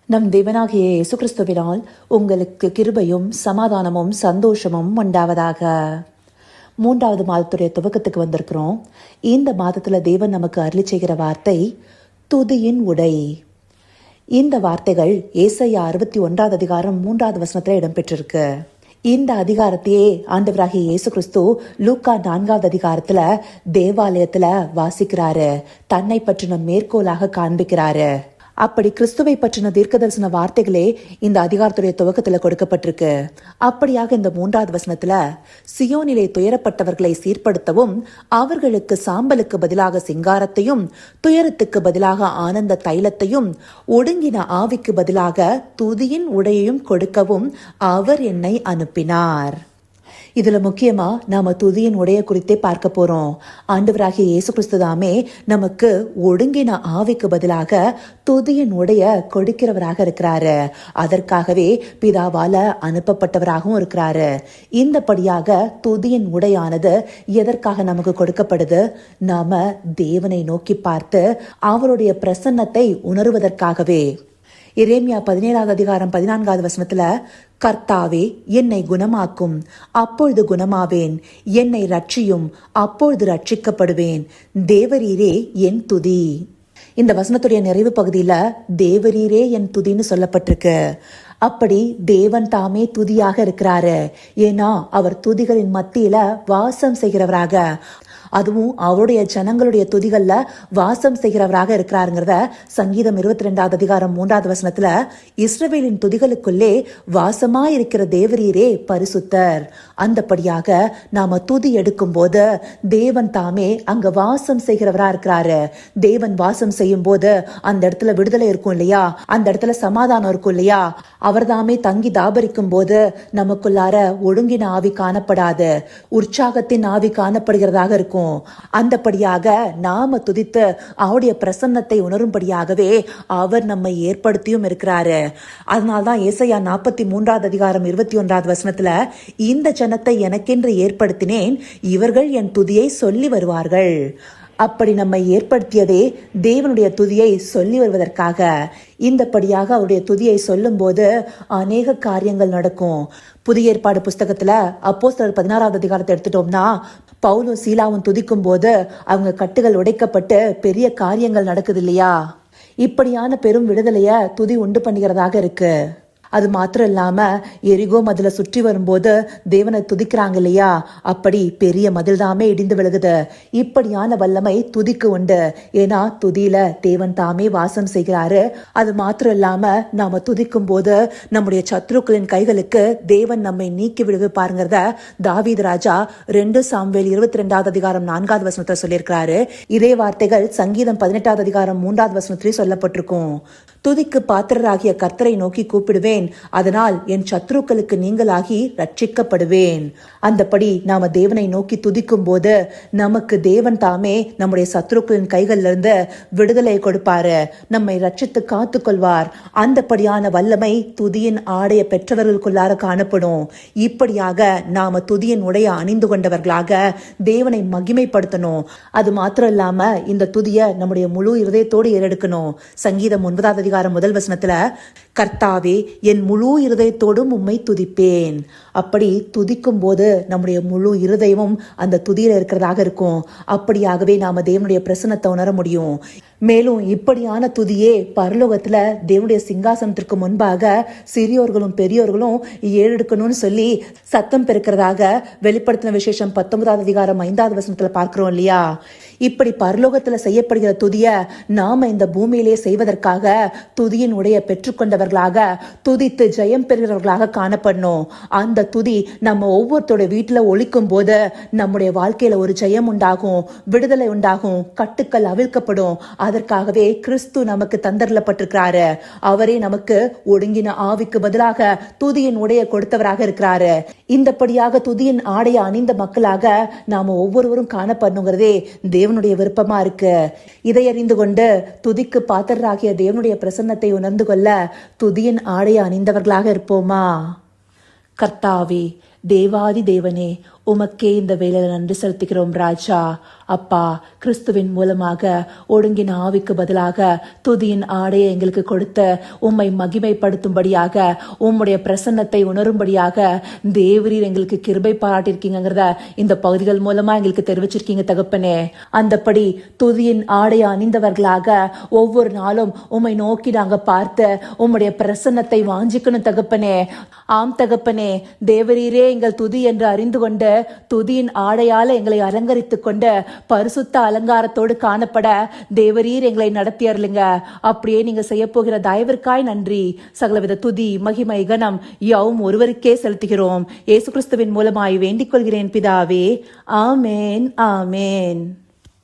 நம் தேவனாகிய இயேசு கிறிஸ்துவினால் உங்களுக்கு கிருபையும் சமாதானமும் சந்தோஷமும் உண்டாவதாக. 3வது மாதத்துடைய துவக்கத்துக்கு வந்திருக்கிறோம். இந்த மாதத்துல தேவன் நமக்கு அருளி செய்கிற வார்த்தை துதியின் உடை. இந்த வார்த்தைகள் ஏசாயா 61வது அதிகாரம் 3வது வசனத்துல இடம்பெற்றிருக்கு. இந்த அதிகாரத்தையே ஆண்டவராகிய இயேசு கிறிஸ்து லூக்கா 4வது அதிகாரத்துல தேவாலயத்துல வாசிக்கிறாரு. தன்னை பற்றின மேற்கோளாக காண்பிக்கிறாரு. அப்படி கிறிஸ்துவை பற்றின தீர்க்கதரிசன வார்த்தைகளே இந்த அதிகாரத்துடைய துவக்கத்துல கொடுக்கப்பட்டிருக்கு. அப்படியாக இந்த 3வது வசனத்துல சியோனிலே துயரப்பட்டவர்களை சீர்படுத்தவும், அவர்களுக்கு சாம்பலுக்கு பதிலாக சிங்காரத்தையும், துயரத்துக்கு பதிலாக ஆனந்த தைலத்தையும், ஒடுங்கின ஆவிக்கு பதிலாக துதியின் உடையையும் கொடுக்கவும் அவர் என்னை அனுப்பினார். இதுல முக்கியமா நாம துதியின் உடைய குறித்தே பார்க்க போறோம். ஆண்டவராகிய இயேசு கிறிஸ்து தாமே நமக்கு ஒடுங்கின ஆவிக்கு பதிலாக துதியின் உடைய கொடுக்கிறவராக இருக்கிறாரு. அதற்காகவே பிதாவால அனுப்பப்பட்டவராகவும் இருக்கிறாரு. இந்தபடியாக துதியின் உடையானது எதற்காக நமக்கு கொடுக்கப்படுது? நாம தேவனை நோக்கி பார்த்து அவருடைய பிரசன்னத்தை உணர்வதற்காகவே. எரேமியா 17வது அதிகாரம் 14வது வசனத்துல, கர்த்தாவே என்னை குணமாக்கும், அப்பொழுது குணமாவேன், என்னை ரட்சியும், அப்பொழுது ரட்சிக்கப்படுவேன், தேவரீரே என் துதி. இந்த வசனத்துடைய நிறைவு பகுதியில தேவரீரே என் துதின்னு சொல்லப்பட்டிருக்கு. அப்படி தேவன் தாமே துதியாக இருக்கிறாரு. ஏன்னா அவர் துதிகளின் மத்தியில வாசம் செய்கிறவராக, அதுவும் அவருடைய ஜனங்களுடைய துதிகள்ல வாசம் செய்கிறவராக இருக்கிறாருங்கிறத சங்கீதம் 22வது அதிகாரம் 3வது வசனத்துல, இஸ்ரவேலின் துதிகளுக்குள்ளே வாசமா இருக்கிற தேவரீரே பரிசுத்தர். அந்தபடியாக நாம துதி எடுக்கும் போது தேவன் தாமே அங்க வாசம் செய்கிறவரா இருக்கிறாரு. தேவன் வாசம் செய்யும் போது அந்த இடத்துல விடுதலை இருக்கும் இல்லையா, அந்த இடத்துல சமாதானம் இருக்கும் இல்லையா. அவர் தாமே தங்கி தாபரிக்கும் போது நமக்குள்ளார ஒழுங்கின ஆவி காணப்படாது, உற்சாகத்தின் ஆவி காணப்படுகிறதாக இருக்கும். அந்தபடியாக நாம துதித்து அவருடைய பிரசன்னத்தை உணரும்படியாகவே அவர் நம்மை ஏற்படுத்தியும் இருக்கிறாரு. அதனால்தான் ஏசாயா 43வது அதிகாரம் 21வது வசனத்துல, இந்த ஜனத்தை எனக்கென்று ஏற்படுத்தினேன், இவர்கள் என் துதியை சொல்லி வருவார்கள். அப்படி நம்மை ஏற்படுத்தியதே தேவனுடைய துதியை சொல்லி வருவதற்காக. இந்தபடியாக அவருடைய துதியை சொல்லும் போது அநேக காரியங்கள் நடக்கும். புதிய ஏற்பாடு புஸ்தகத்துல அப்போஸ்தலர் 16வது அதிகாரத்தை எடுத்துட்டோம்னா, பவுலும் சீலாவும் துதிக்கும் போது அவங்க கட்டுகள் உடைக்கப்பட்டு பெரிய காரியங்கள் நடக்குது இல்லையா. இப்படியான பெரும் விடுதலைய துதி உண்டு பண்ணுகிறதாக இருக்கு. அது மாத்திரம் இல்லாம எரிகோ மதில சுற்றி வரும்போது தேவனை துதிக்கிறாங்க இல்லையா, அப்படி பெரிய மதில் தாமே இடிந்து விழுகுது. இப்படியான வல்லமை துதிக்கு உண்டு. ஏன்னா துதியில தேவன் தாமே வாசம் செய்கிறாரு. அது மாத்திரம் இல்லாம நாம துதிக்கும் போது நம்முடைய சத்ருக்களின் கைகளுக்கு தேவன் நம்மை நீக்கி விடுவிப்பாருங்கிறத தாவீது ராஜா 2 சாமுவேல் 22வது அதிகாரம் 4வது வசனத்தை சொல்லியிருக்கிறாரு. இதே வார்த்தைகள் சங்கீதம் 18வது அதிகாரம் 3வது வசனத்திலே சொல்லப்பட்டிருக்கும். துதிக்கு பாத்திரராகிய கர்த்தரை நோக்கி கூப்பிடுவேன், அதனால் என் சத்ருக்களுக்கு நீங்களாகி ரட்சிக்கப்படுவேன். அந்தபடி நாம தேவனை நோக்கி துதிக்கும் போது நமக்கு தேவன் தாமே நம்முடைய சத்ருக்களின் கைகள்ல இருந்து விடுதலை கொடுப்பாரு, நம்மை ரட்சித்து காத்து கொள்வார். அந்தபடியான வல்லமை துதியின் ஆடைய பெற்றவர்களுக்குள்ளார காணப்படும். இப்படியாக நாம துதியின் உடைய அணிந்து கொண்டவர்களாக தேவனை மகிமைப்படுத்தணும். அது மாத்திரம் இல்லாம இந்த துதிய நம்முடைய முழு இருதயத்தோடு ஏறெடுக்கணும். சங்கீதம் 9வது அதிகாரம் 1 வசனத்துல, கர்த்தாவே என் முழு இருதயத்தோடும் உம்மை துதிப்பேன். அப்படி துதிக்கும் போது நம்முடைய முழு இருதயமும் அந்த துதியில இருக்கிறதாக இருக்கும். அப்படியாகவே நாம தேவனுடைய பிரசன்னத்தை உணர முடியும். மேலும் இப்படியான துதியே பரலோகத்துல தேவனுடைய சிங்காசனத்திற்கு முன்பாக சிறியோர்களும் பெரியோர்களும் ஏறெடுக்கணும்னு சொல்லி சத்தம் பெருக்கிறதாக வெளிப்படுத்தின விசேஷம் 19வது அதிகாரம் 5வது வசனத்துல பார்க்கிறோம் இல்லையா. இப்படி பரலோகத்துல செய்யப்படுகிற துதிய நாம இந்த பூமியிலே செய்வதற்காக துதியின் உடைய பெற்றுக்கொண்டவர்களாக துதித்து ஜெயம் பெறுகிறவர்களாக காணப்படணும். அந்த துதி நம்ம ஒவ்வொருத்தோட வீட்டுல ஒலிக்கும் போது நம்முடைய வாழ்க்கையில ஒரு ஜெயம் உண்டாகும், விடுதலை உண்டாகும், கட்டுக்கள் அவிழ்க்கப்படும். அதற்காகவே கிறிஸ்து நமக்கு தந்தரப்பட்டிருக்கிறாரு. அவரே நமக்கு ஒடுங்கின ஆவிக்கு பதிலாக துதியின் உடைய கொடுத்தவராக இருக்கிறாரு. இந்தபடியாக துதியின் ஆடைய அணிந்த மக்களாக நாம ஒவ்வொருவரும் காணப்படணுங்கிறதே தேவனுடைய விருப்பமா இருக்கு. இதை அறிந்து கொண்டு துதிக்கு பாத்திரராகிய தேவனுடைய பிரசன்னத்தை உணர்ந்து கொள்ள துதியின் ஆடைய அணிந்தவர்களாக இருப்போமா? கர்த்தாவே, தேவாதி தேவனே, உமக்கே இந்த வேலையில நன்றி செலுத்துகிறோம் ராஜா. அப்பா, கிறிஸ்துவின் மூலமாக ஒடுங்கின ஆவிக்கு பதிலாக துதியின் ஆடையை எங்களுக்கு கொடுத்து உம்மை மகிமைப்படுத்தும்படியாக, உம்முடைய பிரசன்னத்தை உணரும்படியாக தேவரீர் எங்களுக்கு கிருபை பாராட்டியிருக்கீங்கிறத இந்த பகுதிகள் மூலமா எங்களுக்கு தெரிவிச்சிருக்கீங்க தகப்பனே. அந்தபடி துதியின் ஆடையை அணிந்தவர்களாக ஒவ்வொரு நாளும் உம்மை நோக்கி நாங்க பார்த்து உம்முடைய பிரசன்னத்தை வாஞ்சிக்கணும் தகப்பனே. ஆம் தகப்பனே, தேவரீரே எங்கள் துதி என்று அறிந்து கொண்டு துதியின் ஆடையால எங்களை அலங்கரித்துக் கொண்டு பரிசுத்த அலங்காரத்தோடு காணப்பட தேவரீர் எங்களை நடத்தி அருளுங்க. அப்படியே நீங்க செய்ய போகிற தயவிற்காய் நன்றி. சகலவித துதி மகிமை கனம் யாவும் ஒருவருக்கே செலுத்துகிறோம். இயேசு கிறிஸ்துவின் மூலமாய் வேண்டிக் கொள்கிறேன் பிதாவே. ஆமேன், ஆமேன்.